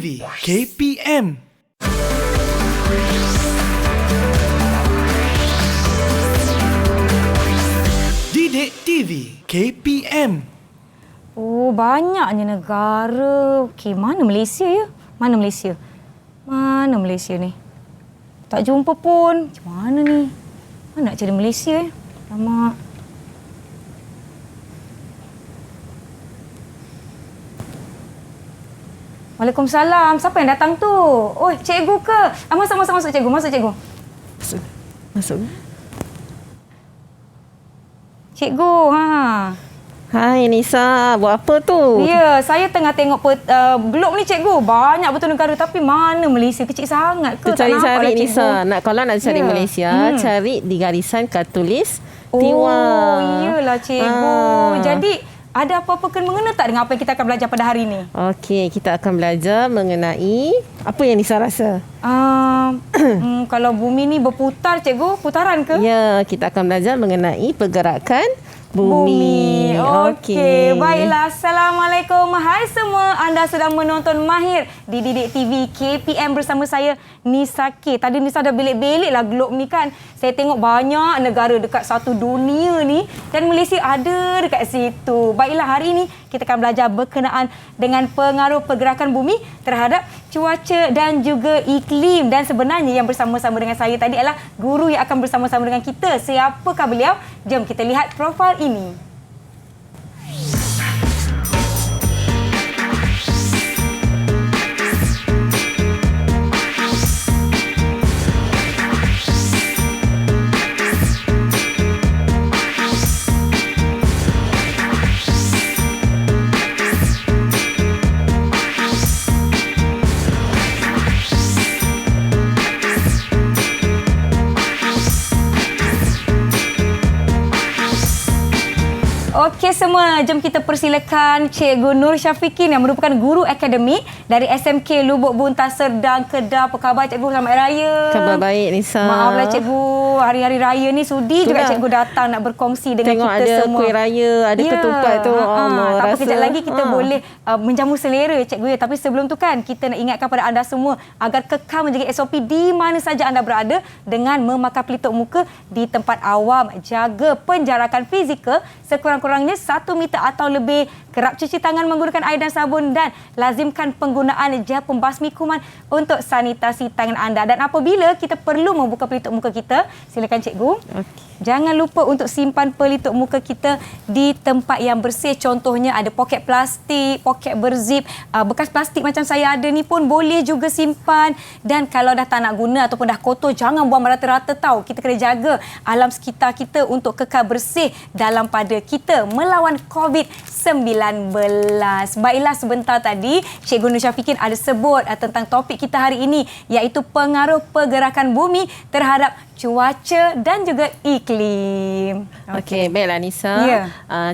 TV KPM. Didik TV KPM. Oh, banyaknya negara. Okey, mana Malaysia ya? Mana Malaysia? Mana Malaysia ni? Tak jumpa pun. Macam mana ni? Mana nak cari Malaysia ya? Lama. Waalaikumsalam. Siapa yang datang tu? Oh, cikgu ke? Masuk cikgu. Masuk cikgu. Masuk. Cikgu, Hai Nisa, buat apa tu? Ya, saya tengah tengok globe ni cikgu. Banyak betul negara tapi mana Malaysia? Kecil sangat ke? Cari Nisa. Kalau nak cari Malaysia, cari di garisan kartulis Tiwa. Oh, iyalah cikgu. Jadi ada apa-apa kena mengena tak dengan apa yang kita akan belajar pada hari ini? Okey, kita akan belajar mengenai apa yang Nisa rasa. Kalau bumi ni berputar, cikgu, putaran ke? Ya, kita akan belajar mengenai pergerakan bumi. Okey. Baiklah. Assalamualaikum. Hai semua. Anda sedang menonton Mahir di Didik TV KPM bersama saya, Nisa K. Tadi Nisa dah belik-belik lah globe ni kan. Saya tengok banyak negara dekat satu dunia ni dan Malaysia ada dekat situ. Baiklah, hari ini kita akan belajar berkenaan dengan pengaruh pergerakan bumi terhadap cuaca dan juga iklim. Dan sebenarnya yang bersama-sama dengan saya tadi adalah guru yang akan bersama-sama dengan kita. Siapakah beliau? Jom kita lihat profil ini. Okey semua, jom kita persilakan Cikgu Nur Syafikin yang merupakan guru akademik dari SMK Lubuk Buntas Serdang, Kedah. Apa khabar cikgu? Selamat Hari Raya. Khabar baik Nisa. Maaflah cikgu, hari-hari raya ni sudi juga cikgu datang nak berkongsi dengan tengok kita semua. Tengok ada kuih raya, ada ketupat tu. Tak apa, kejap lagi kita boleh menjamu selera cikgu ya. Tapi sebelum tu kan, kita nak ingatkan pada anda semua agar kekal menjaga SOP di mana saja anda berada dengan memakai pelitup muka di tempat awam. Jaga penjarakan fizikal sekurang-kurangnya 1 meter atau lebih. Kerap cuci tangan menggunakan air dan sabun dan lazimkan penggunaan gel pembasmi kuman untuk sanitasi tangan anda. Dan apabila kita perlu membuka pelitup muka kita, silakan cikgu. Okey. Jangan lupa untuk simpan pelitup muka kita di tempat yang bersih. Contohnya ada poket plastik, poket berzip, bekas plastik macam saya ada ni pun boleh juga simpan. Dan kalau dah tak nak guna ataupun dah kotor, jangan buang merata-rata tau. Kita kena jaga alam sekitar kita untuk kekal bersih dalam pada kita melawan COVID-19. Baiklah, sebentar tadi Cikgu Nur Syafikin ada sebut tentang topik kita hari ini, iaitu pengaruh pergerakan bumi terhadap cuaca dan juga iklim. Okey, baiklah Nisa. Ya.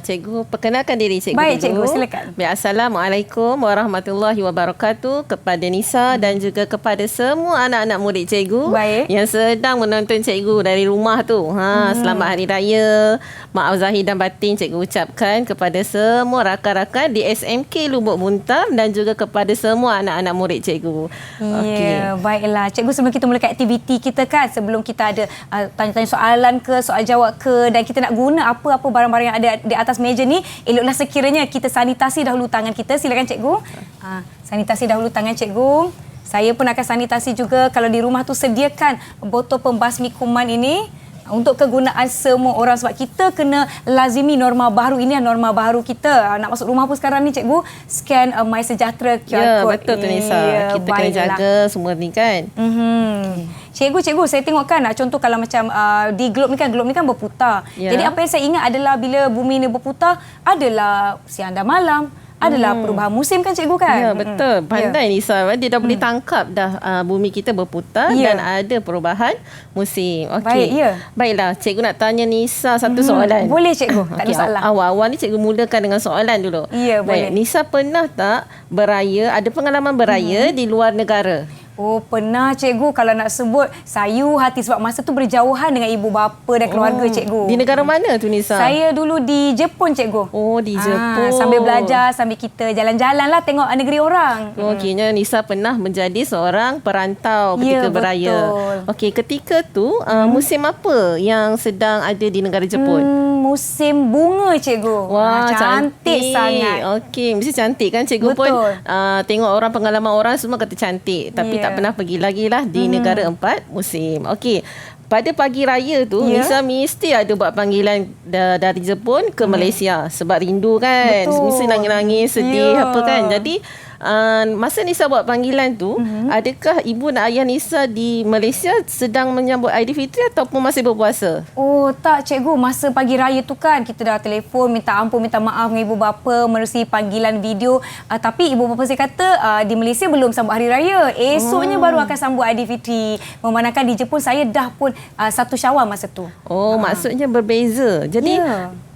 Cikgu perkenalkan diri cikgu. Baik dulu. cikgu, silakan. Baik, Assalamualaikum warahmatullahi wabarakatuh kepada Nisa dan juga kepada semua anak-anak murid cikgu. Baik. Yang sedang menonton cikgu dari rumah tu. Selamat Hari Raya. Maaf zahir dan batin cikgu ucapkan kepada semua rakan-rakan di SMK Lubuk Buntam dan juga kepada semua anak-anak murid cikgu. Ya, baiklah. Cikgu, sebelum kita mulakan aktiviti kita kan, sebelum kita ada tanya-tanya soalan ke, soal jawab ke, dan kita nak guna apa-apa barang-barang yang ada di atas meja ni, eloklah sekiranya kita sanitasi dahulu tangan kita. Silakan cikgu. Sanitasi dahulu tangan cikgu. Saya pun akan sanitasi juga. Kalau di rumah tu sediakan botol pembasmi kuman ini untuk kegunaan semua orang, sebab kita kena lazimi norma baru ini, norma baru kita. Nak masuk rumah pun sekarang ni cikgu, scan MySejahtera QR code. Ya, betul tu Nisa. Kita kena jaga semua ni kan. Cikgu, saya tengok kan, contoh kalau macam di globe ni kan berputar. Ya. Jadi apa yang saya ingat adalah bila bumi ni berputar, adalah siang dan malam. Adalah perubahan musim kan cikgu kan? Ya, betul. Pandai Nisa. Dia dah boleh tangkap dah bumi kita berputar dan ada perubahan musim. Okey. Baik, ya. Baiklah, cikgu nak tanya Nisa satu soalan. Boleh cikgu, tak ada masalah. Awal-awal ni cikgu mulakan dengan soalan dulu. Ya, boleh. Baik, Nisa pernah tak beraya, ada pengalaman beraya di luar negara? Oh, pernah cikgu. Kalau nak sebut sayu hati sebab masa tu berjauhan dengan ibu bapa dan keluarga cikgu. Di negara mana tu Nisa? Saya dulu di Jepun cikgu. Oh, di Jepun. Sambil belajar, sambil kita jalan-jalan lah tengok negeri orang. Okeynya Nisa pernah menjadi seorang perantau ketika beraya. Betul. Okey, ketika tu musim apa yang sedang ada di negara Jepun? Musim bunga cikgu. Wah, cantik sangat. Okey, mesti cantik kan cikgu. Betul. Pun tengok orang pengalaman orang semua kata cantik, tapi tak pernah pergi lagi lah di negara 4 musim. Okey. Pada pagi raya tu Nisa mesti ada buat panggilan dari Jepun ke Malaysia sebab rindu kan. Betul. Mesti nangis-nangis, sedih apa kan. Jadi masa Nisa buat panggilan tu, adakah ibu dan ayah Nisa di Malaysia sedang menyambut Aidilfitri ataupun masih berpuasa? Oh tak cikgu, masa pagi raya tu kan kita dah telefon minta ampun, minta maaf dengan ibu bapa melalui panggilan video, tapi ibu bapa saya kata di Malaysia belum sambut hari raya, esoknya baru akan sambut Aidilfitri. Memandangkan di Jepun saya dah pun 1 Syawal masa tu. Maksudnya berbeza. Jadi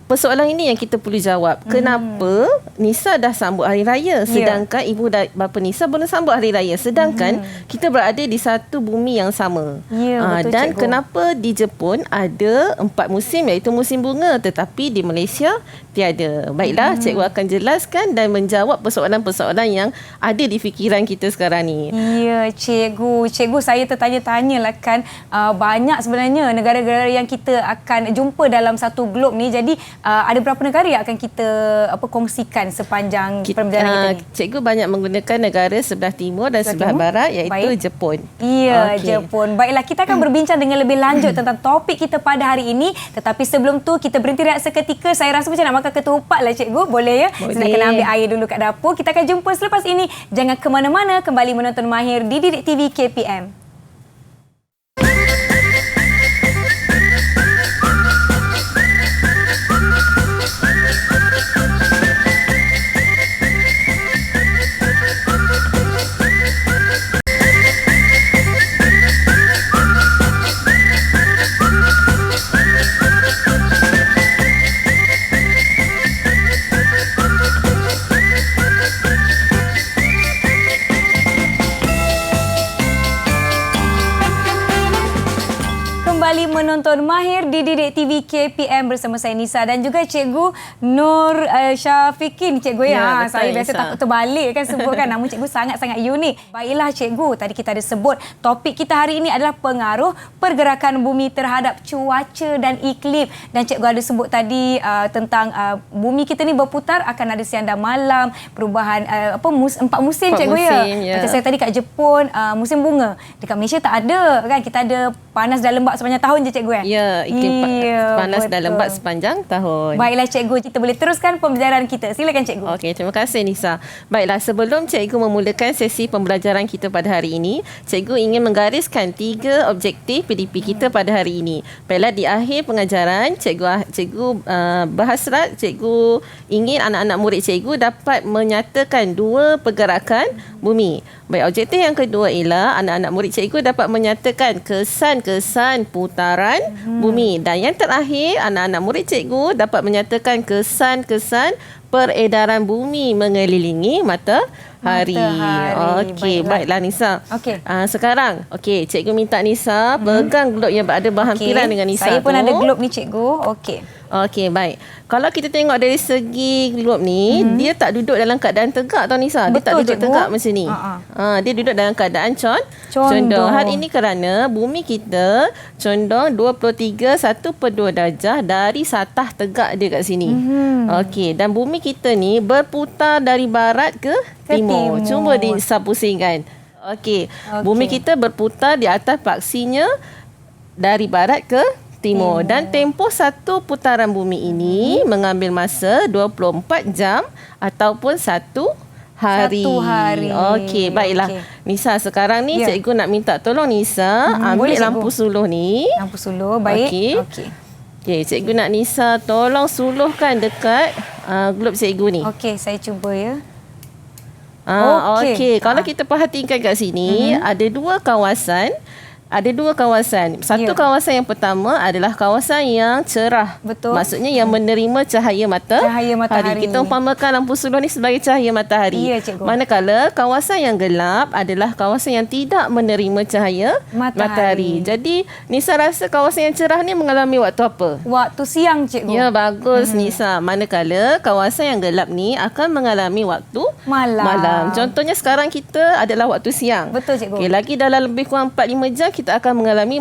persoalan ini yang kita perlu jawab. Kenapa Nisa dah sambut hari raya sedangkan ibu dan bapa Nisa belum sambut hari raya, sedangkan kita berada di satu bumi yang sama. Betul, dan cikgu. kenapa di Jepun ada 4 musim iaitu musim bunga tetapi di Malaysia tiada. Baiklah, cikgu akan jelaskan dan menjawab persoalan-persoalan yang ada di fikiran kita sekarang ni. Ya, cikgu. Cikgu, saya tertanya-tanya lah kan, banyak sebenarnya negara-negara yang kita akan jumpa dalam satu glob ni. Jadi ada berapa negara yang akan kita kongsikan sepanjang perjalanan kita ni? Cikgu banyak menggunakan negara sebelah timur dan sebelah barat iaitu Jepun. Ya, Jepun. Baiklah, kita akan berbincang dengan lebih lanjut tentang topik kita pada hari ini. Tetapi sebelum tu, kita berhenti rehat seketika. Saya rasa macam nak makan ketupat lah cikgu. Boleh ya? Boleh. Saya nak kena ambil air dulu kat dapur. Kita akan jumpa selepas ini. Jangan ke mana-mana. Kembali menonton Mahir di Didik TV KPM. Kembali menonton Mahir di Didik TV KPM bersama saya Nisa dan juga Cikgu Nur Syafiqin. Cikgu Ya, betul, saya biasa Nisa. takut terbalik kan sebutkan nama cikgu sangat-sangat unik. Baiklah cikgu, tadi kita ada sebut topik kita hari ini adalah pengaruh pergerakan bumi terhadap cuaca dan iklim. Dan cikgu ada sebut tadi tentang bumi kita ni berputar, akan ada siang dan malam, perubahan 4 musim cikgu ya. Macam saya tadi kat Jepun musim bunga. Dekat Malaysia tak ada kan, kita ada panas dan lembap sepanjang tahun je cikgu kan? Ya, iklim panas dan betul. lembap sepanjang tahun. Baiklah cikgu, kita boleh teruskan pembelajaran kita. Silakan cikgu. Okey, terima kasih Nisa. Baiklah, sebelum cikgu memulakan sesi pembelajaran kita pada hari ini, cikgu ingin menggariskan 3 objektif PDP kita pada hari ini. Baiklah, di akhir pengajaran, cikgu berhasrat cikgu ingin anak-anak murid cikgu dapat menyatakan 2 pergerakan bumi. Baik, objektif yang kedua ialah anak-anak murid cikgu dapat menyatakan kesan-kesan putaran bumi. Dan yang terakhir, anak-anak murid cikgu dapat menyatakan kesan-kesan peredaran bumi mengelilingi matahari. Okey, baiklah Nisa. Okey. Sekarang, cikgu minta Nisa pegang glob yang ada berhampiran dengan Nisa. Saya pun tu. ada glob ni cikgu. Okey. Okey, baik. Kalau kita tengok dari segi glob ni, dia tak duduk dalam keadaan tegak tau Nisa. Dia Betul, tak duduk cikgu. tegak macam ni. Dia duduk dalam keadaan condong. Hal ini kerana bumi kita condong 23.1/2 darjah dari satah tegak dia kat sini. Okey, dan bumi kita ni berputar dari barat ke timur. Cuba Nisa pusingkan. Okey, bumi kita berputar di atas paksinya dari barat ke timur. Dan tempoh satu putaran bumi ini mengambil masa 24 jam ataupun 1 hari. 1 hari. Okey, baiklah. Nisa, sekarang ni cikgu nak minta tolong Nisa ambil boleh, cikgu. lampu suluh ni. Lampu suluh, baik. Okey. Okey, cikgu nak Nisa tolong suluhkan dekat glob cikgu ni. Okey, saya cuba ya. Okey. Kalau kita perhatikan kat sini, ada 2 kawasan ada dua kawasan. Satu kawasan yang pertama adalah kawasan yang cerah. Betul. Maksudnya yang menerima cahaya Cahaya matahari. Kita umpamakan lampu suruh ni sebagai cahaya matahari. Ya, cikgu. Manakala kawasan yang gelap adalah kawasan yang tidak menerima cahaya matahari. Jadi Nisa rasa kawasan yang cerah ni mengalami waktu apa? Waktu siang, cikgu. Ya, bagus Nisa. Manakala kawasan yang gelap ni akan mengalami waktu malam. Contohnya sekarang kita adalah waktu siang. Betul, cikgu. Okey, lagi dalam lebih kurang 4-5 jam kita akan mengalami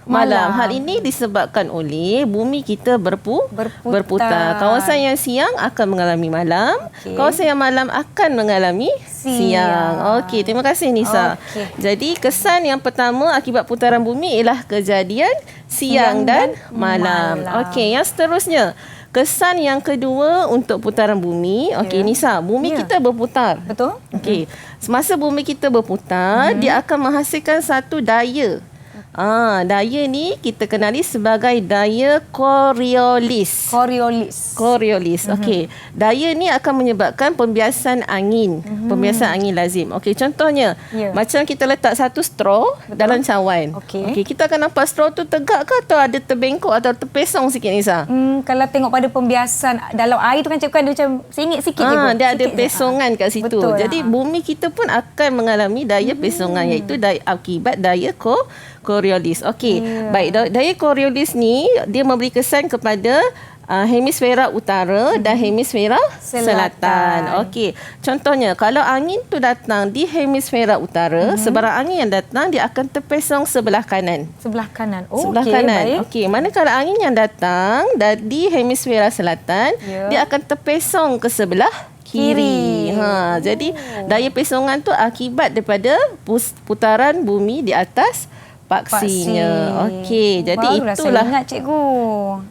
malam. Hal ini disebabkan oleh bumi kita berputar. Kawasan yang siang akan mengalami malam. Kawasan yang malam akan mengalami siang. Okey, terima kasih Nisa. Jadi kesan yang pertama akibat putaran bumi ialah kejadian siang dan malam. Okey, yang seterusnya, kesan yang kedua untuk putaran bumi. Okey, Nisa, bumi kita berputar. Betul. Okey, semasa bumi kita berputar, dia akan menghasilkan satu daya. Daya ni kita kenali sebagai daya Coriolis. Okey. Daya ni akan menyebabkan pembiasan angin. Pembiasan angin lazim. Okey, contohnya macam kita letak satu straw dalam cawan. Okey, kita akan nampak straw tu tegak ke atau ada terbengkok atau terpesong sikit, Nisa? Kalau tengok pada pembiasan dalam air tu kan, cikgu, kan dia macam sengit sikit je. Dia ada pesongan kat situ. Betul, jadi bumi kita pun akan mengalami daya pesongan, iaitu akibat daya Coriolis. Okey, baik. Daya Coriolis ni dia memberi kesan kepada hemisfera utara dan hemisfera selatan. Okey, contohnya kalau angin tu datang di hemisfera utara, sebarang angin yang datang dia akan terpesong sebelah kanan. Sebelah kanan. Sebelah kanan. Okey, manakala angin yang datang di hemisfera selatan, dia akan terpesong ke sebelah kiri. Jadi daya pesongan tu akibat daripada putaran bumi di atas paksinya. Okey, jadi itulah ingat, cikgu.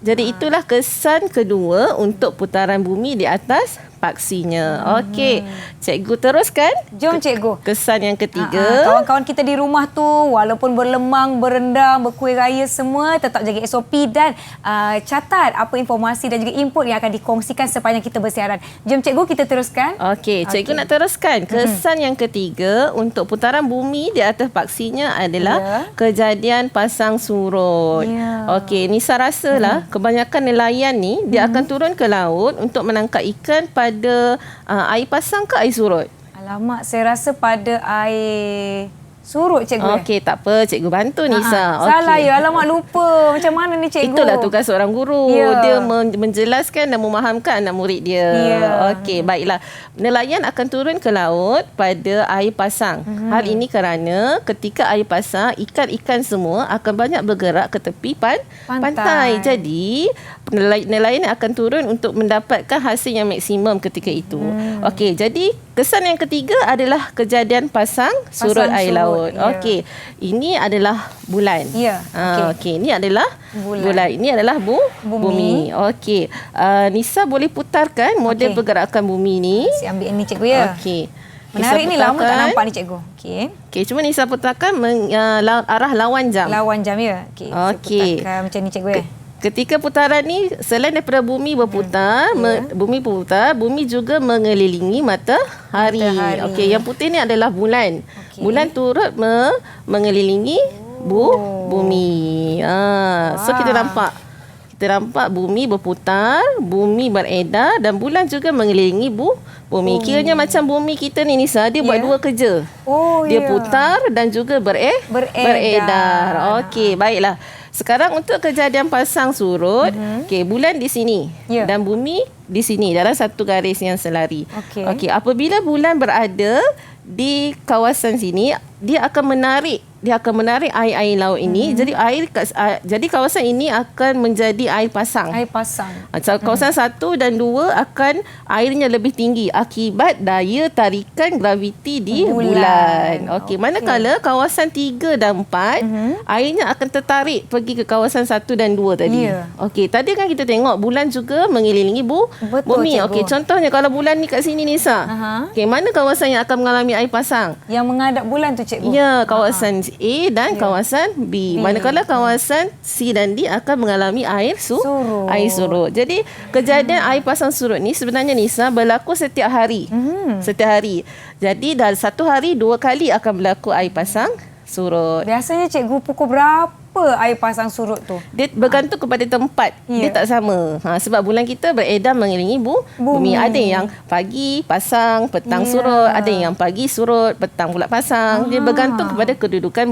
Jadi itulah kesan kedua untuk putaran bumi di atas paksinya. Okey, cikgu teruskan. Jom, cikgu. Kesan yang ketiga. Kawan-kawan kita di rumah tu walaupun berlemang, berendam, berkuih raya semua, tetap jaga SOP dan catat apa informasi dan juga input yang akan dikongsikan sepanjang kita bersiaran. Jom, cikgu, kita teruskan. Okey, cikgu nak teruskan. Kesan yang ketiga untuk putaran bumi di atas paksinya adalah kejadian pasang surut. Okey, Nisa rasalah kebanyakan nelayan ni dia akan turun ke laut untuk menangkap ikan pada air pasang ke air surut? Alamak, saya rasa pada air surut, cikgu. Okey, tak apa. Cikgu bantu Nisa. Salah ya. Alamak, lupa. Macam mana ni, cikgu? Itulah tugas seorang guru. Dia menjelaskan dan memahamkan anak murid dia. Okey, baiklah. Nelayan akan turun ke laut pada air pasang. Hal ini kerana ketika air pasang, ikan-ikan semua akan banyak bergerak ke tepi pantai. Jadi, nelayan akan turun untuk mendapatkan hasil yang maksimum ketika itu. Okey, jadi kesan yang ketiga adalah kejadian pasang surut air laut. Okey, ini adalah bulan. Okey, ini adalah bulan. Ini adalah bumi. Okey, Nisa boleh putarkan model pergerakan bumi ni. Saya ambil ini, cikgu, ya. Okey. Menarik ni, lama tak nampak ni, cikgu. Okey, cuma Nisa putarkan arah lawan jam. Lawan jam, ya. Okey. Saya putarkan macam ni, cikgu, ya. Ketika putaran ni, selain daripada bumi berputar, bumi juga mengelilingi matahari. Okey, yang putih ni adalah bulan. Bulan turut mengelilingi bumi. So kita nampak bumi berputar, bumi beredar dan bulan juga mengelilingi bumi. Kiranya macam bumi kita ni, Nisa, dia buat dua kerja. Dia putar dan juga beredar. Okey, baiklah. Sekarang untuk kejadian pasang surut, bulan di sini dan bumi di sini dalam satu garis yang selari. Okey, apabila bulan berada di kawasan sini, dia akan menarik air laut ini. Jadi kawasan ini akan menjadi air pasang. Kawasan 1 dan 2 akan airnya lebih tinggi akibat daya tarikan graviti di bulan. Okey, manakala kawasan 3 dan 4 airnya akan tertarik pergi ke kawasan 1 dan 2 tadi. Okey, tadi kan kita tengok bulan juga mengelilingi bumi. Okey, contohnya kalau bulan ni kat sini, Nisa. Okey, mana kawasan yang akan mengalami air pasang? Yang menghadap bulan tu, cikgu. Ya, kawasan A dan kawasan B. Manakala kawasan C dan D akan mengalami air surut. Jadi kejadian air pasang surut ni sebenarnya, Nisa, berlaku setiap hari. Setiap hari. Jadi dalam satu hari 2 kali akan berlaku air pasang surut. Biasanya cikgu pukul berapa air pasang surut tu? Dia bergantung kepada tempat. Ya. Dia tak sama. Sebab bulan kita beredar mengelilingi bumi. Ada yang pagi pasang, petang surut. Ada yang pagi surut, petang pula pasang. Dia bergantung kepada kedudukan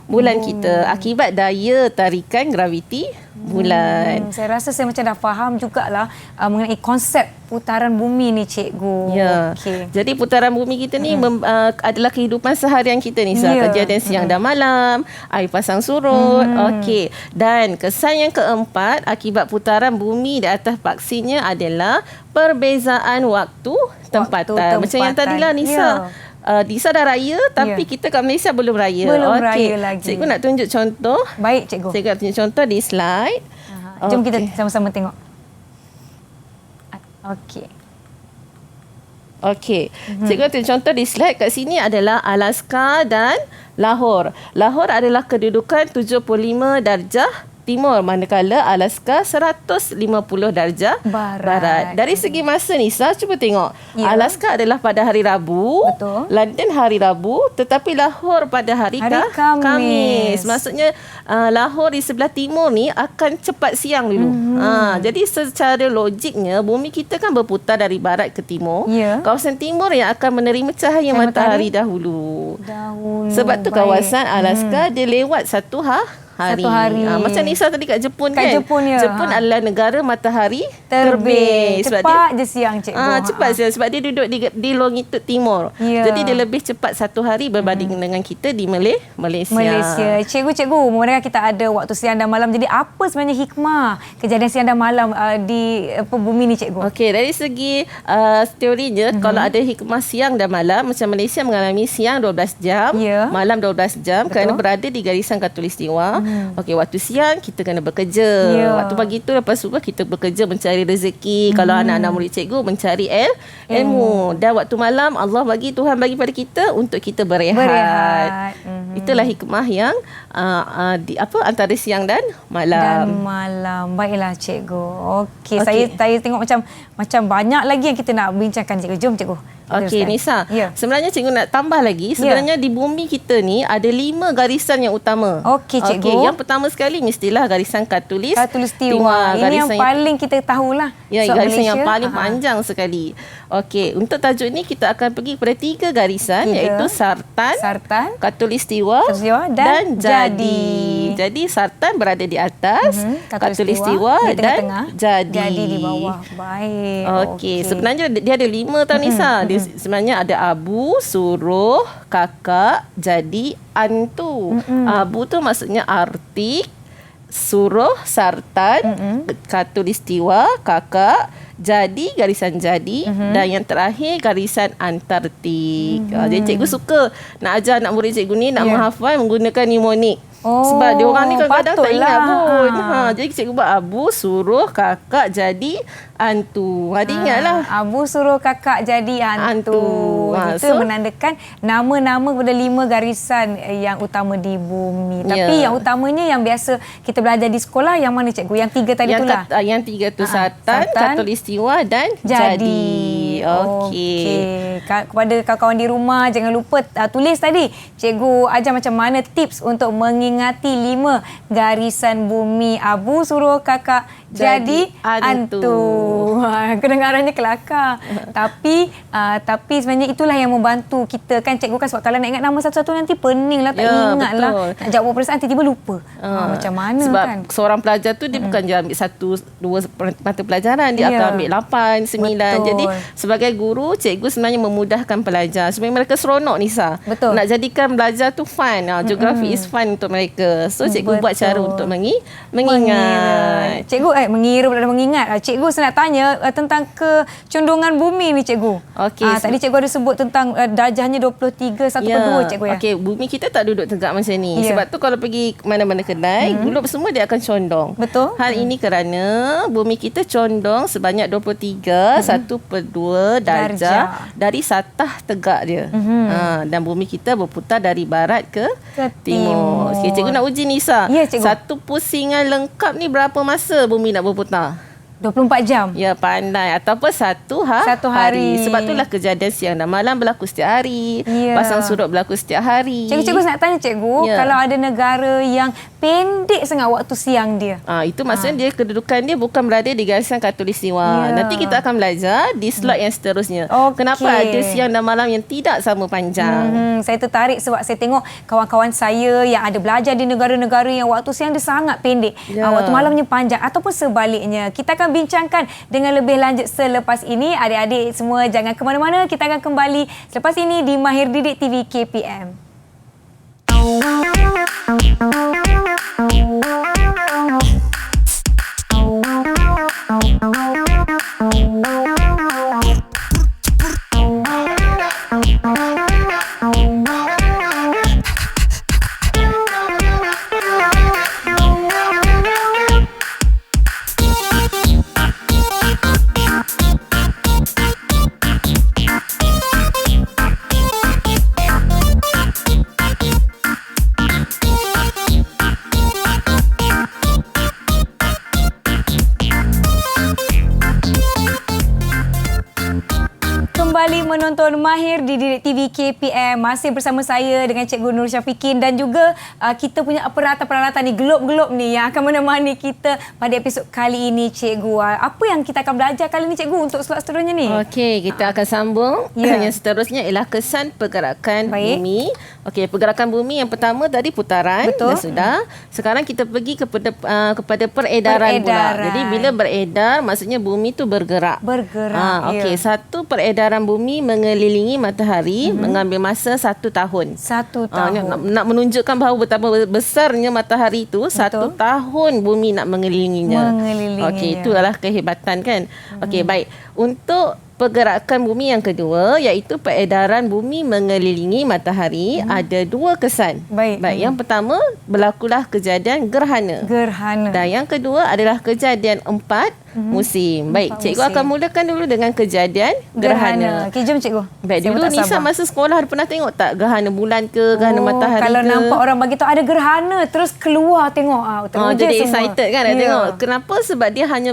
bulan kita. Akibat daya tarikan graviti bulan. Saya rasa saya macam dah faham jugalah mengenai konsep putaran bumi ni cikgu. Ya. Okey. Jadi putaran bumi kita ni adalah kehidupan seharian kita ni. Ya. Kejadian siang dan malam, air pasang surut. Okey. Dan kesan yang keempat akibat putaran bumi di atas paksinya adalah perbezaan waktu tempatan. Macam yang tadilah Nisa. Nisa dah raya tapi kita kat Malaysia belum raya. Belum raya lagi. Cikgu nak tunjuk contoh. Baik cikgu. Cikgu nak tunjuk contoh di slide. Jom kita sama-sama tengok. Okey. Okey. Cikgu nak tunjuk contoh di slide. Kat sini adalah Alaska dan Lahore. Lahore adalah kedudukan 75 darjah timur, manakala Alaska 150 darjah barat. Dari segi masa Nisa, cuba tengok. Ya. Alaska adalah pada hari Rabu, betul. London hari Rabu, tetapi Lahore pada hari Khamis. Maksudnya Lahore di sebelah timur ni akan cepat siang dulu. Jadi secara logiknya bumi kita kan berputar dari barat ke timur. Ya. Kawasan timur yang akan menerima cahaya matahari dahulu. Sebab tu kawasan Alaska dia lewat satu hari. Macam Nisa tadi kat Jepun kan. Jepun adalah negara matahari terbit. Cepat je siang cikgu. Cepat siang sebab dia duduk di longitude timur. Ya. Jadi dia lebih cepat satu hari berbanding dengan kita di Malaysia. Cikgu, memandangkan kita ada waktu siang dan malam. Jadi apa sebenarnya hikmah kejadian siang dan malam di bumi ni cikgu? Okey, dari segi teorinya kalau ada hikmah siang dan malam, macam Malaysia mengalami siang 12 jam, malam 12 jam. Betul. Kerana berada di garisan khatulistiwa. Okey, waktu siang kita kena bekerja. Waktu pagi tu lepas subuh kita bekerja mencari rezeki. Kalau anak-anak murid cikgu mencari ilmu. Dan waktu malam Tuhan bagi pada kita untuk kita berehat. Itulah hikmah yang antara siang dan malam. Baiklah cikgu. Okey, saya tengok macam banyak lagi yang kita nak bincangkan cikgu. Jom cikgu. Okey Nisa, sebenarnya cikgu nak tambah lagi. Sebenarnya di bumi kita ni ada 5 garisan yang utama. Okey cikgu. Yang pertama sekali mestilah garisan khatulistiwa. Ini yang paling kita tahulah. Garisan yang paling panjang sekali. Okey, untuk tajuk ni kita akan pergi kepada 3 garisan iaitu Sartan, khatulistiwa dan Jadi. Jadi Sartan berada di atas, khatulistiwa dan Jadi di bawah. Baik. Okey, sebenarnya dia ada 5 tau Nisa. Dia sebenarnya ada Abu, Suruh, Kakak, Jadi, Antu. Abu tu maksudnya Arktik, Suruh, Sartan, khatulistiwa, Kakak, Jadi, garisan Jadi, dan yang terakhir garisan Antartik. Jadi cikgu suka nak ajar anak murid cikgu ni nak menghafal menggunakan mnemonik. Sebab dia orang ni kadang-kadang tak ingat pun. Jadi cikgu buat Abu, Suruh, Kakak, Jadi, Antu. Dia ingatlah. Abu, Suruh, Kakak, Jadi, Antu. Itu menandakan nama-nama kepada 5 garisan yang utama di bumi. Tapi yang utamanya yang biasa kita belajar di sekolah yang mana cikgu? Yang 3 tadi itulah. Yang 3 tu Sartan, khatulistiwa dan Jadi. Okey. Kepada kawan-kawan di rumah jangan lupa tulis tadi. Cikgu ajar macam mana tips untuk mengingati 5 garisan bumi. Abu, Suruh, Kakak, Jadi, Antu. Kedengarannya kelakar. Tapi sebenarnya itulah yang membantu kita kan cikgu kan, sebab kalau nak ingat nama satu-satu nanti pening lah, tak ingat lah. Nak jawab perasaan tiba-tiba lupa. Macam mana sebab kan? Sebab seorang pelajar tu dia bukan je ambil 1-2 mata pelajaran, dia akan ambil 8, 9. Jadi sebagai guru, cikgu sebenarnya memudahkan pelajar supaya mereka seronok Nisa. Betul. Nak jadikan belajar tu fun. Geografi is fun untuk mereka. So cikgu buat cara untuk mengingat. Cikgu mengira dan mengingat. Cikgu saya nak tanya tentang kecondongan bumi ni cikgu. Tadi cikgu ada sebut tentang darjahnya 23 1/2 cikgu ya. Okey, bumi kita tak duduk tegak macam ni. Sebab tu kalau pergi mana-mana kedai, globe semua dia akan condong. Betul. Hal ini kerana bumi kita condong sebanyak 23 1/2 darjah dari satah tegak dia. Dan bumi kita berputar dari barat ke timur. Okey, cikgu nak uji Nisa. Ya, cikgu. Satu pusingan lengkap ni berapa masa bumi nak berputar? 24 jam. Ya, pandai. Ataupun satu hari. Sebab itulah kejadian siang dan malam berlaku setiap hari. Ya. Pasang surut berlaku setiap hari. Cikgu nak tanya cikgu, Ya. kalau ada negara yang pendek sangat waktu siang dia. Itu maksudnya dia kedudukan dia bukan berada di garisan khatulistiwa. Ya. Nanti kita akan belajar di slot yang seterusnya. Okey. Kenapa ada siang dan malam yang tidak sama panjang. Saya tertarik sebab saya tengok kawan-kawan saya yang ada belajar di negara-negara yang waktu siang dia sangat pendek. Ya. Waktu malamnya panjang ataupun sebaliknya. Kita akan bincangkan dengan lebih lanjut selepas ini. Adik-adik semua jangan ke mana-mana. Kita akan kembali selepas ini di Mahir Didik TV KPM. Kembali menonton Mahir di Didik TV KPM. Masih bersama saya dengan Cikgu Nur Syafiqin dan juga kita punya peralatan-peralatan ni, globe-globe ni yang akan menemani kita pada episod kali ini, Cikgu. Apa yang kita akan belajar kali ni, Cikgu, untuk slot seterusnya ni? Okey, kita akan sambung. Ya. Yang seterusnya ialah kesan pergerakan Baik. bumi. Okey, pergerakan bumi yang pertama tadi putaran. Betul. Dah sudah. Sekarang kita pergi kepada peredaran pula. Peredaran. Jadi bila beredar maksudnya bumi tu bergerak. Bergerak, Okey, ya. satu peredaran bumi mengelilingi matahari mengambil masa 1 tahun. 1 tahun. Nak menunjukkan bahawa betapa besarnya matahari itu, 1 tahun bumi nak mengelilinginya. Mengelilinginya. Okey, itu adalah kehebatan kan. Okey, baik. Untuk pergerakan bumi yang kedua iaitu peredaran bumi mengelilingi matahari, ada 2 kesan. Baik. Yang pertama berlakulah kejadian gerhana. Gerhana. Dan yang kedua adalah kejadian 4 musim. Baik, 4 cikgu musim. akan mulakan dulu dengan kejadian gerhana. Okey, jom Cikgu. Baik, Saya dulu pun tak Nisa sabar. masa sekolah pernah tengok tak gerhana bulan ke, gerhana matahari kalau ke? nampak orang bagi tahu ada gerhana, terus keluar tengok. Teruja Jadi semua. excited kan nak Ya. tengok. Kenapa? Sebab dia hanya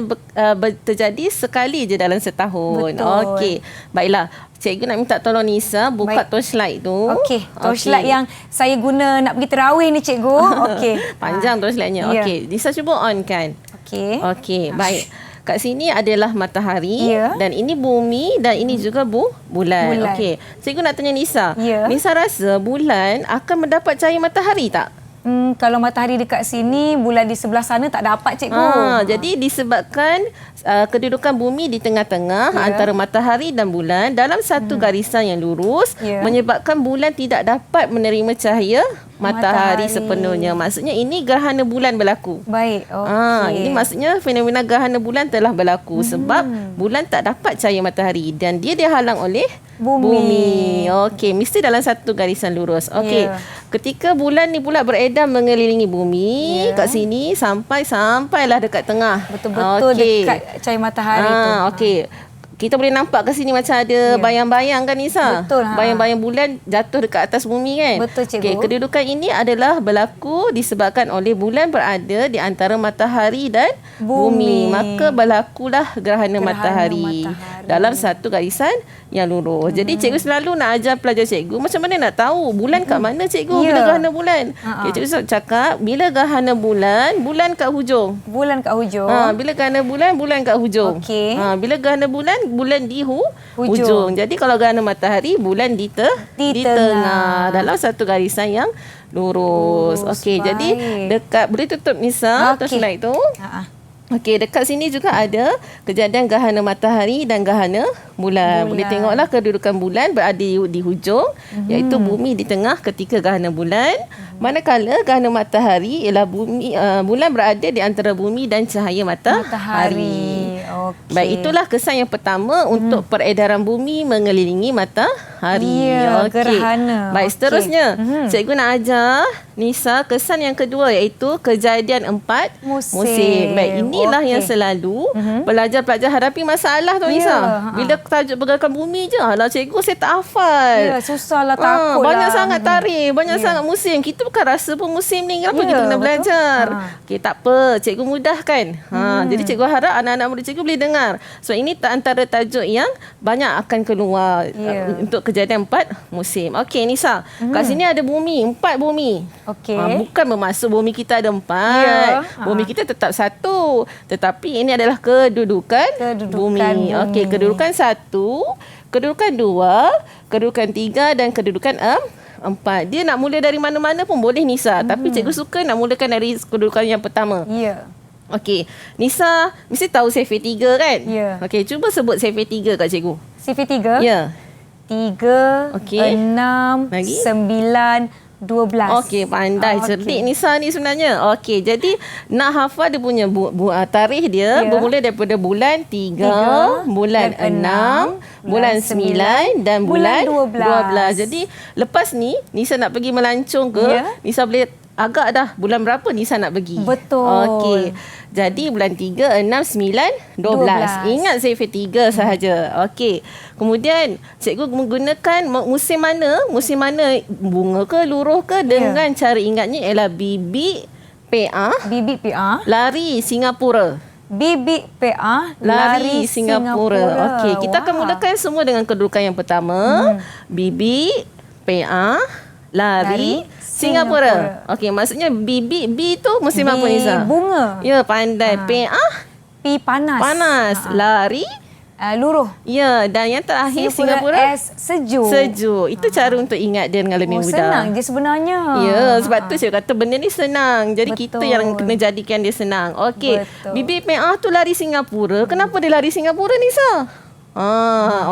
terjadi sekali je dalam setahun. Betul. Okey. Baiklah. Cikgu nak minta tolong Nisa buka Baik. torchlight tu. Okey, torchlight yang saya guna nak pergi terawih ni, Cikgu. Okey. Panjang torchlightnya. Ya. Okey. Nisa cuba on kan. Okey. Okey, baik. Kat sini adalah matahari Ya. dan ini bumi dan ini juga bulan. Bulan. Okey. Cikgu nak tanya Nisa. Ya. Nisa rasa bulan akan mendapat cahaya matahari tak? Kalau matahari dekat sini, bulan di sebelah sana tak dapat, Cikgu. Jadi disebabkan kedudukan bumi di tengah-tengah antara matahari dan bulan dalam satu garisan yang lurus menyebabkan bulan tidak dapat menerima cahaya matahari sepenuhnya. Maksudnya ini gerhana bulan berlaku. Baik. Okey. Ini maksudnya fenomena gerhana bulan telah berlaku sebab bulan tak dapat cahaya matahari dan dia dihalang oleh bumi. Okey, mesti dalam satu garisan lurus. Okey. Ya. Ketika bulan ni pula beredar mengelilingi bumi kat sini sampailah dekat tengah. Betul-betul dekat cahaya matahari tu. Okey. Kita boleh nampak kat sini macam ada bayang-bayang kan Nisa? Betul, Bayang-bayang bulan jatuh dekat atas bumi kan? Betul, Cikgu. Okey, kedudukan ini adalah berlaku disebabkan oleh bulan berada di antara matahari dan bumi. Maka berlakulah gerhana matahari dalam satu garisan yang lurus. Jadi cikgu selalu nak ajar pelajar cikgu macam mana nak tahu bulan kat mana cikgu bila gerhana bulan. Okey, cikgu selalu cakap bila gerhana bulan, bulan kat hujung. Bulan kat hujung. Bila gerhana bulan, bulan kat hujung. Okey. Bila gerhana bulan, bulan di Hujung. hujung. Jadi kalau gerhana matahari, bulan di tengah. Dalam satu garisan yang lurus. Okey, jadi dekat boleh tutup Nisa torchlight tu. Okey, dekat sini juga ada kejadian gerhana matahari dan gerhana bulan. Boleh tengoklah kedudukan bulan berada di hujung, iaitu bumi di tengah ketika gerhana bulan. Manakala gerhana matahari ialah bulan berada di antara bumi dan cahaya matahari. Okey. Baik, itulah kesan yang pertama untuk peredaran bumi mengelilingi matahari. hari. Ya, Okey. gerhana. Baik, Okey. seterusnya. Cikgu nak ajar Nisa kesan yang kedua iaitu kejadian 4 musim. Baik, inilah Okey. yang selalu pelajar-pelajar hadapi masalah tu Ya, Nisa. ha. Bila tajuk pergerakan bumi je, alah cikgu saya tak hafal. Ya, susahlah, takut Banyak lah. sangat tarikh, banyak Ya. sangat musim. Kita bukan rasa pun musim ni. Kenapa Ya, kita kena betul. belajar? Ha. Okey, tak apa. Cikgu mudahkan. Jadi cikgu harap anak-anak murid cikgu boleh dengar. So ini antara tajuk yang banyak akan keluar Ya. untuk kejadian 4 musim. Okey Nisa, kat sini ada bumi, 4 bumi. Okey. Bukan bermaksud bumi kita ada 4. Ya. Bumi kita tetap satu. Tetapi ini adalah kedudukan bumi. bumi. Okey, kedudukan 1, kedudukan 2, kedudukan 3 dan kedudukan 4. Dia nak mula dari mana-mana pun boleh Nisa. Tapi cikgu suka nak mulakan dari kedudukan yang pertama. Ya. Okey, Nisa mesti tahu Survey 3 kan? Ya. Okey, cuba sebut Survey 3 kat cikgu. CV3. Ya. 3, Okey. 6, Lagi? 9, 12. Okey, pandai. Okey. Cerdik Nisa ni sebenarnya. Okey, jadi nak hafal dia punya tarikh dia Ya. bermula daripada bulan 3, bulan dan 6, bulan 9 dan bulan 12. Jadi lepas ni Nisa nak pergi melancong ke, Ya. Nisa boleh agak dah bulan berapa Nisa nak pergi. Betul. Okey. Jadi bulan 3, 6, 9, 12. 12. Ingat Survey 3 sahaja. Okey. Kemudian cikgu menggunakan musim mana? Musim mana, bunga ke luruh ke, dengan cara ingatnya ialah bibik PA Bibik PA. lari Singapura. Bibik PA Lari Singapura. Okey, kita akan Wah. mulakan semua dengan kedudukan yang pertama. Bibik PA lari Singapura. Okey, maksudnya bibik B tu musim apa Nisa? Bunga. Ya, pandai. PA P panas. panas, lari. Luruh. Ya, dan yang terakhir Singapura S sejuk. sejuk. Itu cara untuk ingat dia dengan lebih mudah. Senang je sebenarnya. Ya, sebab tu saya kata benda ni senang. Jadi Betul. kita yang kena jadikan dia senang. Okey. Betul. Bibik PA tu lari Singapura. Kenapa dia lari Singapura Nisa?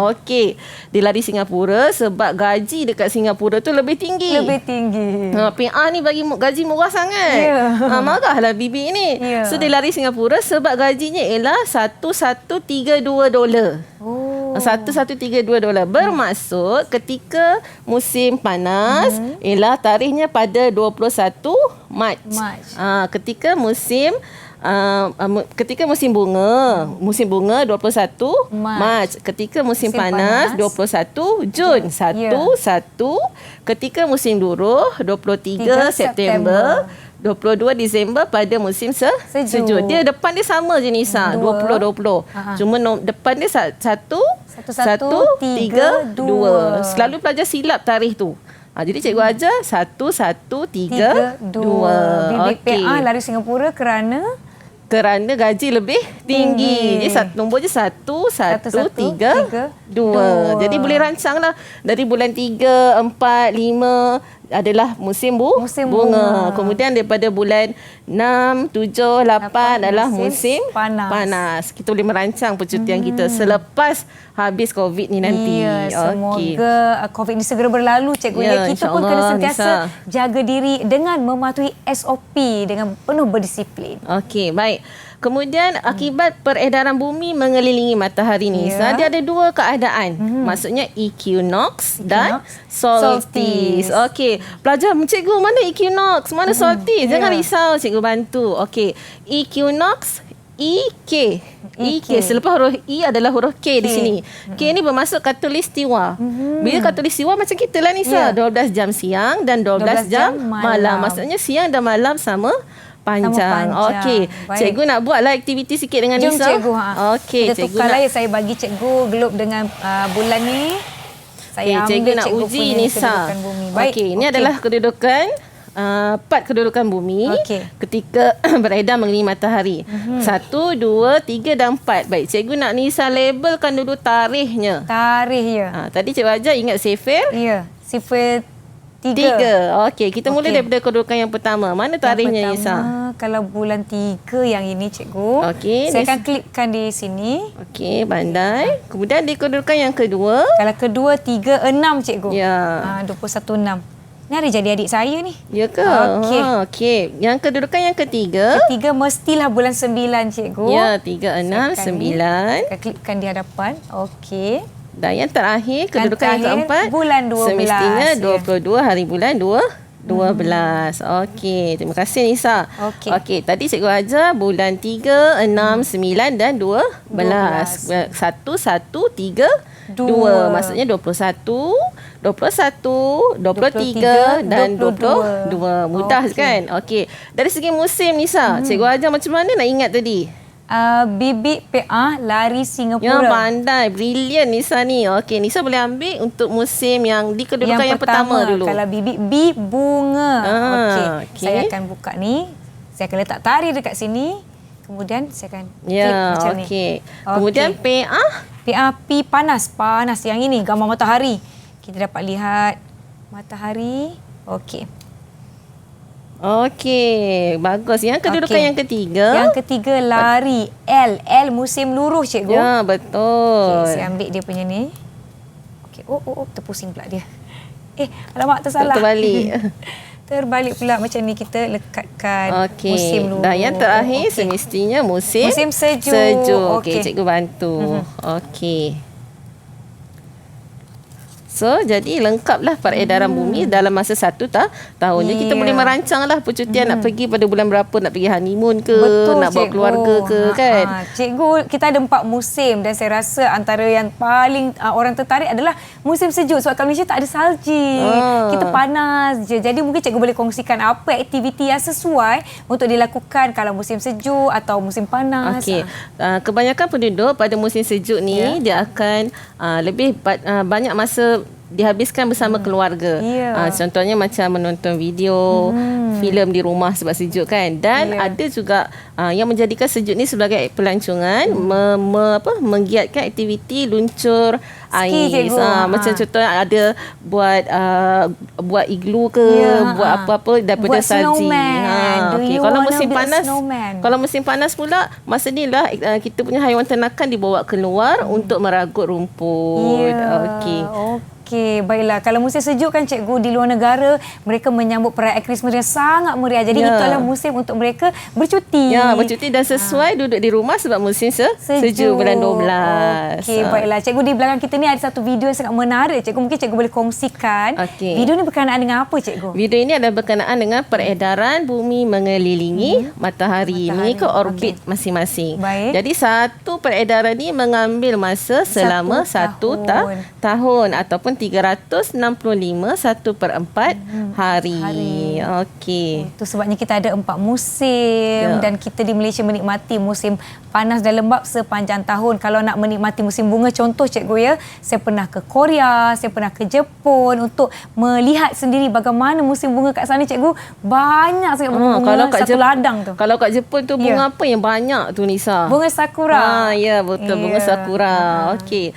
Okey. Dia lari Singapura sebab gaji dekat Singapura tu lebih tinggi. Lebih tinggi. PA ni bagi gaji murah sangat. Ya. Marahlah bibik ni. Ya. So dia lari Singapura sebab gajinya ialah $1132. Oh. $1132. Bermaksud ketika musim panas ialah tarikhnya pada 21 Mac. Ketika musim ketika musim bunga 21 Mac. Ketika musim panas 21 Jun. 1 ketika musim luruh 23 September. 22 Disember pada musim sejuk. Dia depan dia sama je Nisa. 20. Cuma depan dia 1 1 3 2. Selalu pelajar silap tarikh tu. Jadi cikgu ajar 1 1 3 2. Bibik PA lari Singapura kerana gaji lebih tinggi. Jadi nombor je 1 1 3 2. Jadi boleh rancanglah dari bulan 3, 4, 5 adalah musim bunga. Kemudian daripada bulan 6, 7, 8 adalah musim panas. Kita boleh merancang percutian kita selepas habis COVID ni nanti. Ya, semoga COVID ni segera berlalu cikgu. Ya, Kita pun kena sentiasa Nisa. jaga diri dengan mematuhi SOP dengan penuh berdisiplin. Okey, baik. Kemudian akibat peredaran bumi mengelilingi matahari Nisa, dia ada dua keadaan. Maksudnya equinox dan solstice. Okey, pelajar, cikgu mana equinox, mana solstice? Jangan risau, cikgu bantu. Okey, equinox EK. Selepas huruf E adalah huruf K di sini. K ni bermaksud khatulistiwa. Bila khatulistiwa macam kita lah Nisa, 12 jam siang dan 12 jam malam. Maksudnya siang dan malam sama panjang. Okey. Cikgu nak buatlah aktiviti sikit dengan Jom, Nisa. cikgu. Okey, kita cikgu tukarlah ya, saya bagi cikgu globe dengan bulan ni. Saya cikgu ambil nak cikgu uji punya Nisa. kedudukan bumi. Baik. Okey, ini adalah kedudukan 4 kedudukan bumi ketika beredar mengelilingi matahari. 1, 2, 3 dan 4. Baik, cikgu nak Nisa labelkan dulu tarikhnya. Tarikh ya. Tadi cikgu ajar ingat sifir? Ya, sifir 3. Okey, kita mula daripada kedudukan yang pertama. Mana tarikhnya Nisa? Kalau bulan 3 yang ini cikgu. Okey, saya akan klipkan di sini. Okey, pandai. Kemudian di kedudukan yang kedua. Kalau kedua 3, 6 cikgu. Ya. 21, 6. Ni hari jadi adik saya ni. Ya ke? Okey. Okey. Yang kedudukan yang ketiga. Ketiga mestilah bulan 9 cikgu. Ya, 3, 6, 9. Saya klipkan di hadapan. Okey. Dan yang terakhir, kedudukan yang terakhir, keempat, bulan 12, semestinya ya. 22 hari bulan 12. Okey, terima kasih Nisa. Okey. Okey, tadi cikgu ajar bulan 3, 6, 9 dan 12. 1, 1, 3, 2. Maksudnya 21, 21, 23 dan 22. Mudah kan? Okey. Dari segi musim Nisa, cikgu ajar macam mana nak ingat tadi? Bibik PA lari Ya, Singapura. pandai. Brilliant Nisa ni. Okey, Nisa boleh ambil untuk musim yang di kedudukan yang pertama dulu. Kalau bibik B, bunga. Okey. okey. Saya akan buka ni. Saya akan letak tari dekat sini. Kemudian saya akan Ya, klik macam ni. okey. Kemudian PA. PA P panas. Panas yang ini. Gambar matahari. Kita dapat lihat matahari. Okey. Okey, bagus. Yang kedudukan Okey. yang ketiga. Yang ketiga lari L. L musim luruh cikgu. Ya, betul. Okey, saya ambil dia punya ni. Okey, terpusing pula dia. Alamak tersalah. Terbalik. Terbalik pula macam ni kita lekatkan Okey. musim luruh. Dan yang terakhir Okey. semestinya musim sejuk. Okey, cikgu bantu. Okey. So, jadi lengkaplah peredaran bumi dalam masa 1 tahun. Jadi kita Ya. boleh merancanglah percutian nak pergi pada bulan berapa, nak pergi honeymoon ke, Betul, nak bawa cikgu. keluarga ke, kan? Cikgu, kita ada 4 musim dan saya rasa antara yang paling orang tertarik adalah musim sejuk. Sebab kat Malaysia tak ada salji. Kita panas je. Jadi mungkin cikgu boleh kongsikan apa aktiviti yang sesuai untuk dilakukan kalau musim sejuk atau musim panas. Okey. Kebanyakan penduduk pada musim sejuk ni dia akan lebih banyak masa dihabiskan bersama keluarga. Ya. Contohnya macam menonton video, filem di rumah sebab sejuk kan. Dan ada juga yang menjadikan sejuk ni sebagai pelancongan menggiatkan aktiviti luncur ais. cikgu. Macam contohnya ada buat iglu ke, buat apa-apa daripada Buat salji. snowman. Do Okey. you Kalau wanna musim build panas, snowman? kalau musim panas pula, masa ni lah kita punya haiwan ternakan dibawa keluar untuk meragut rumput. Okey. Okey, baiklah. Kalau musim sejuk kan cikgu di luar negara, mereka menyambut perayaan Christmas yang sangat meriah. Jadi itu adalah musim untuk mereka bercuti. Ya, bercuti dan sesuai duduk di rumah sebab musim sejuk bulan 12. Okey, baiklah. Cikgu, di belakang kita ni ada satu video yang sangat menarik. Cikgu, mungkin cikgu boleh kongsikan. Okey. Video ni berkenaan dengan apa cikgu? Video ini adalah berkenaan dengan peredaran bumi mengelilingi matahari mengikut orbit masing-masing. Baik. Jadi satu peredaran ni mengambil masa selama 1 tahun ataupun 365 1/4 hari. Okey. Itu sebabnya kita ada 4 musim dan kita di Malaysia menikmati musim panas dan lembap sepanjang tahun. Kalau nak menikmati musim bunga, contoh cikgu ya, saya pernah ke Korea, saya pernah ke Jepun untuk melihat sendiri bagaimana musim bunga kat sana cikgu. Banyak sangat bunga kalau kat satu ladang tu. Kalau kat Jepun tu bunga apa yang banyak tu Nisa? Bunga sakura. Ya, betul, bunga sakura. Okey.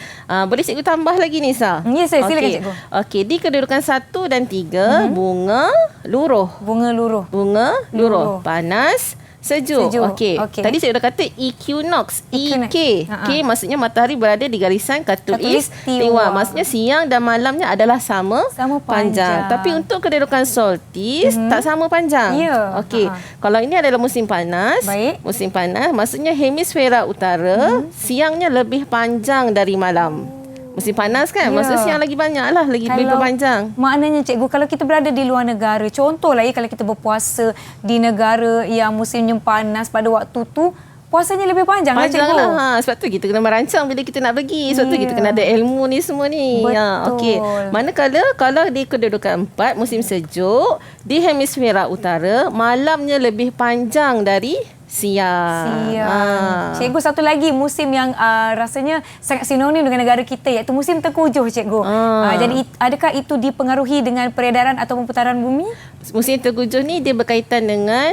Boleh cikgu tambah lagi Nisa? Ya, saya silakan cikgu. Okey, di kedudukan 1 dan 3 bunga luruh. Bunga luruh. Bunga luruh. Panas, sejuk. Okey. Tadi saya dah kata equinox. EK. K maksudnya matahari berada di garisan khatulistiwa. Maksudnya siang dan malamnya adalah sama panjang. Tapi untuk kedudukan solstice tak sama panjang. Ya. Okey. Kalau ini adalah musim panas. Baik. Musim panas maksudnya hemisfera utara siangnya lebih panjang dari malam. Musim panas kan? Maksudnya siang lagi banyak lah, lebih panjang. Maknanya cikgu, kalau kita berada di luar negara, contohlah ya, kalau kita berpuasa di negara yang musimnya panas pada waktu tu, puasanya lebih panjang lah cikgu. Lah. Sebab tu kita kena merancang bila kita nak pergi. Sebab tu kita kena ada ilmu ni semua ni. Betul. Okey. Manakala kalau di kedudukan 4 musim sejuk, di hemisfera utara malamnya lebih panjang dari siang. Cikgu, satu lagi musim yang rasanya sangat sinonim dengan negara kita, iaitu musim tengkujuh cikgu. Jadi adakah itu dipengaruhi dengan peredaran atau pemutaran bumi? Musim tengkujuh ni dia berkaitan dengan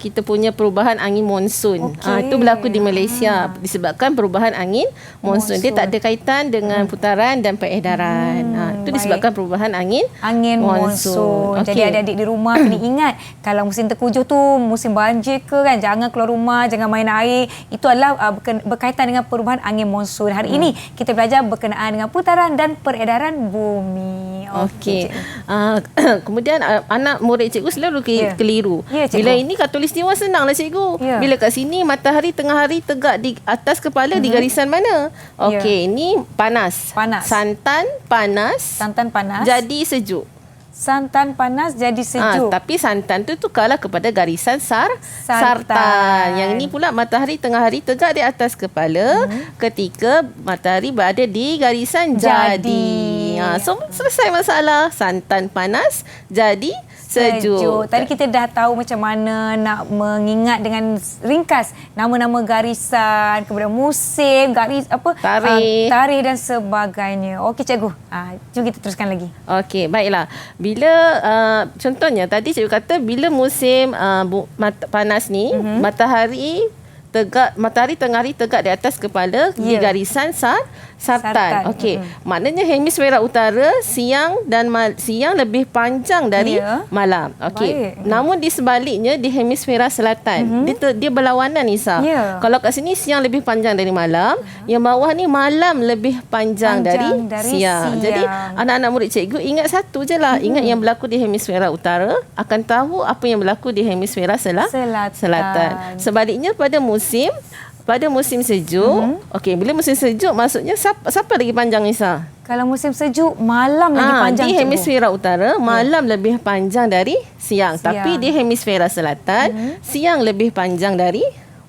kita punya perubahan angin monsun. Itu berlaku di Malaysia disebabkan perubahan angin monsun. Dia tak ada kaitan dengan putaran dan peredaran. Itu disebabkan perubahan angin monsun. Jadi adik-adik di rumah kena ingat, kalau musim tengkujuh tu musim banjir ke kan, jangan keluar rumah, jangan main air. Itu adalah berkaitan dengan perubahan angin monsun. Hari ini kita belajar berkenaan dengan putaran dan peredaran bumi. Okey. Kemudian anak murid cikgu selalu keliru. Ya, cikgu. Bila ini khatulistiwa senanglah cikgu. Ya. Bila kat sini matahari tengah hari tegak di atas kepala di garisan mana? Okey, ini panas. Panas. Santan panas. Santan panas. Jadi sejuk. Santan panas jadi sejuk. Tapi santan tu tukarlah kepada garisan Sartan. sartan. Yang ini pula matahari tengah hari tegak di atas kepala ketika matahari berada di garisan jadi. So selesai masalah. Santan panas jadi sejuk. Tadi kita dah tahu macam mana nak mengingat dengan ringkas nama-nama garisan, kemudian musim, tarikh dan sebagainya. Okey cikgu. Jom kita teruskan lagi. Okey, baiklah. Bila contohnya tadi cikgu kata bila musim panas ni matahari tengah hari tegak di atas kepala di garisan sartan. Okey. Maknanya hemisfera utara siang lebih panjang dari malam. Okey. Namun di sebaliknya di hemisfera selatan dia berlawanan Nisa. Kalau kat sini siang lebih panjang dari malam, yang bawah ni malam lebih panjang dari siang. Jadi anak-anak murid cikgu ingat satu je lah. Ingat yang berlaku di hemisfera utara akan tahu apa yang berlaku di hemisfera selatan. Sebaliknya pada musim sejuk, okey, bila musim sejuk maksudnya siapa lagi panjang Nisa? Kalau musim sejuk, malam lagi panjang. Di hemisfera utara, malam lebih panjang dari siang. Tapi di hemisfera selatan, siang lebih panjang dari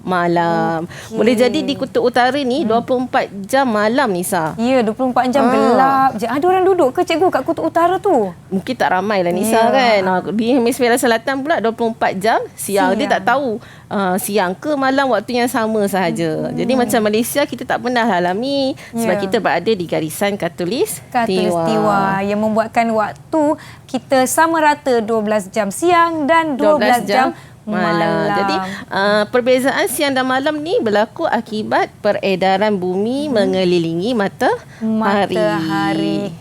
malam. Boleh jadi di kutub utara ni 24 jam malam Nisa. Ya, 24 jam gelap je. Ada orang duduk ke cikgu kat kutub utara tu? Mungkin tak ramai lah Nisa kan. Di hemisfera selatan pula 24 jam siang. Dia tak tahu siang ke malam, waktu yang sama sahaja. Jadi macam Malaysia kita tak pernah alami sebab kita berada di garisan khatulistiwa yang membuatkan waktu kita sama rata 12 jam siang dan 12 jam malam. Jadi perbezaan siang dan malam ni berlaku akibat peredaran bumi mengelilingi matahari.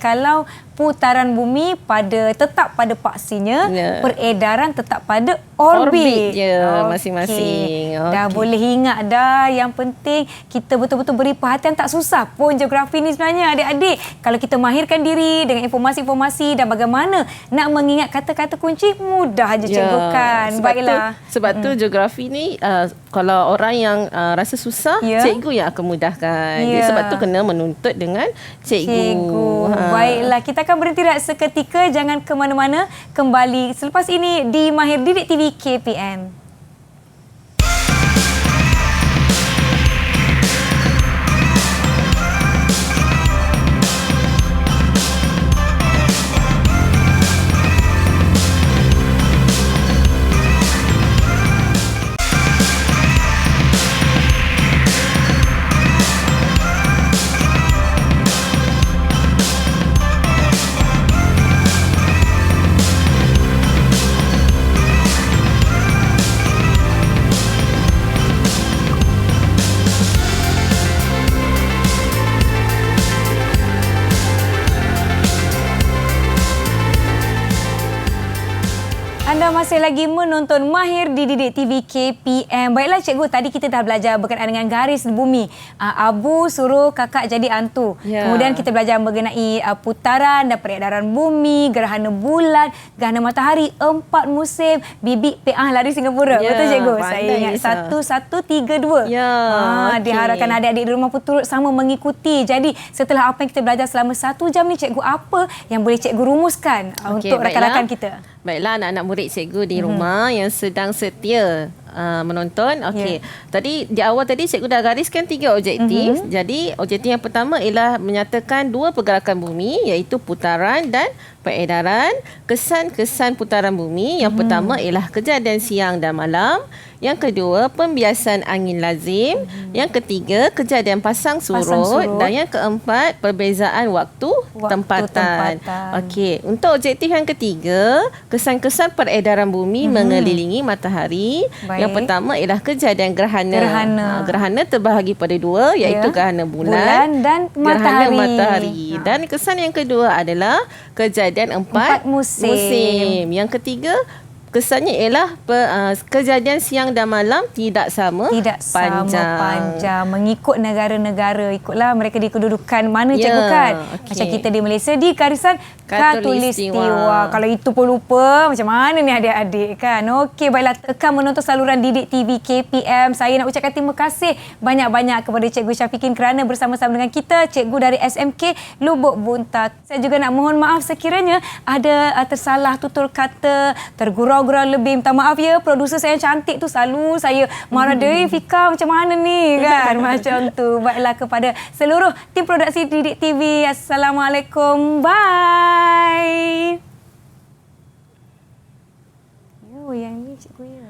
Kalau putaran bumi tetap pada paksinya, peredaran tetap pada orbit masing-masing. Dah boleh ingat dah. Yang penting kita betul-betul beri perhatian. Tak susah pun geografi ni sebenarnya adik-adik. Kalau kita mahirkan diri dengan informasi-informasi dan bagaimana nak mengingat kata-kata kunci, mudah aja cikgu kan. Baiklah. Sebab tu geografi ni kalau orang yang rasa susah, cikgu yang akan mudahkan. Jadi sebab tu kena menuntut dengan cikgu. Baiklah, kita akan berhenti rehat seketika. Jangan ke mana-mana. Kembali selepas ini di Mahir Didik TV KPM. Anda masih lagi menonton Mahir di Didik TV KPM. Baiklah cikgu, tadi kita dah belajar berkenaan dengan garis bumi. Abu suruh kakak jadi hantu. Kemudian kita belajar mengenai putaran dan peredaran bumi, gerhana bulan, gerhana matahari, 4 musim, bibik peah lari Singapura. Betul cikgu? Saya ingat 1132. Diharapkan adik-adik di rumah pun turut sama mengikuti. Jadi setelah apa yang kita belajar selama 1 jam ni cikgu, apa yang boleh cikgu rumuskan untuk rakan-rakan kita? Baiklah anak-anak murid cikgu di rumah yang sedang setia menonton. Okey. Tadi di awal tadi cikgu dah gariskan 3 objektif. Jadi objektif yang pertama ialah menyatakan 2 pergerakan bumi iaitu putaran dan peredaran. Kesan-kesan putaran bumi yang pertama ialah kejadian siang dan malam. Yang kedua, pembiasan angin lazim. Yang ketiga, kejadian pasang surut. Dan yang keempat, perbezaan waktu tempatan. Okey, untuk objektif yang ketiga, kesan-kesan peredaran bumi mengelilingi matahari. Yang pertama ialah kejadian gerhana. Gerhana terbahagi pada 2 iaitu gerhana bulan dan matahari. Dan kesan yang kedua adalah kejadian 4 musim. Yang ketiga, kesannya ialah kejadian siang dan malam tidak sama Tidak sama panjang. Mengikut negara-negara, ikutlah mereka di kedudukan mana cikgu kan. Macam kita di Malaysia di garisan Khatulistiwa. Kalau itu pun lupa, macam mana ni adik-adik kan. Okey, baiklah, tekan menonton saluran Didik TV KPM. Saya nak ucapkan terima kasih banyak-banyak kepada Cikgu Syafiqin kerana bersama-sama dengan kita, cikgu dari SMK Lubuk Buntag. Saya juga nak mohon maaf sekiranya ada tersalah tutur kata, tergurau-gurau lebih. Minta maaf ya, produser saya yang cantik tu selalu saya marah dia, Fika macam mana ni kan. Macam tu. Baiklah, kepada seluruh tim produksi Didik TV, Assalamualaikum. Bye. Yang ni cikgu ya.